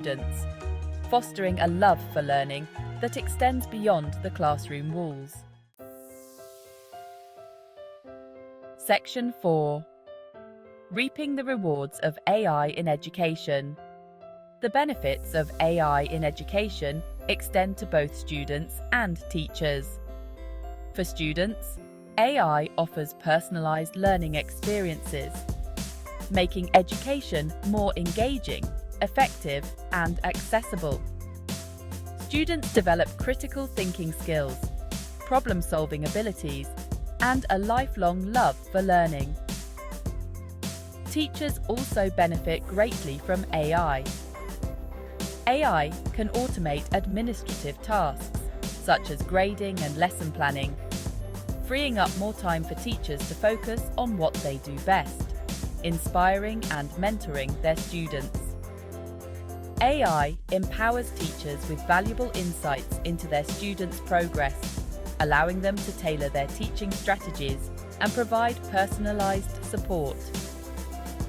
students, fostering a love for learning that extends beyond the classroom walls. Section 4. Reaping the rewards of AI in education. The benefits of AI in education extend to both students and teachers. For students, AI offers personalized learning experiences, making education more engaging, effective, and accessible. Students develop critical thinking skills, problem-solving abilities, and a lifelong love for learning. Teachers also benefit greatly from AI. AI can automate administrative tasks, such as grading and lesson planning, freeing up more time for teachers to focus on what they do best, inspiring and mentoring their students. AI empowers teachers with valuable insights into their students' progress, allowing them to tailor their teaching strategies and provide personalized support.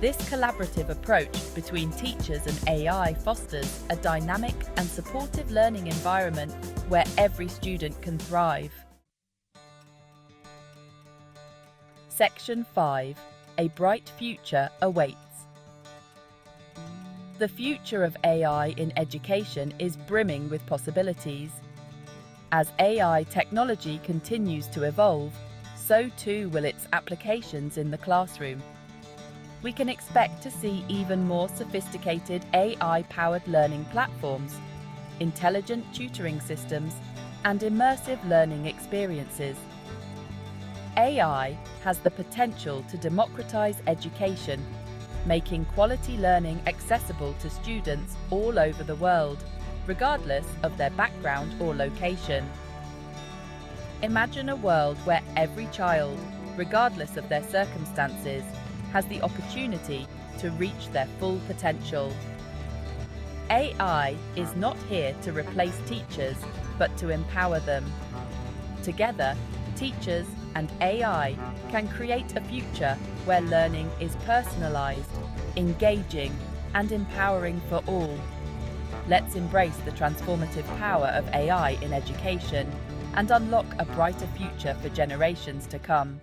This collaborative approach between teachers and AI fosters a dynamic and supportive learning environment where every student can thrive. Section 5. A bright future awaits. The future of AI in education is brimming with possibilities. As AI technology continues to evolve, so too will its applications in the classroom. We can expect to see even more sophisticated AI-powered learning platforms, intelligent tutoring systems, and immersive learning experiences. AI has the potential to democratize education, making quality learning accessible to students all over the world, regardless of their background or location. Imagine a world where every child, regardless of their circumstances, has the opportunity to reach their full potential. AI is not here to replace teachers, but to empower them. Together, teachers and AI can create a future where learning is personalized, engaging, and empowering for all. Let's embrace the transformative power of AI in education and unlock a brighter future for generations to come.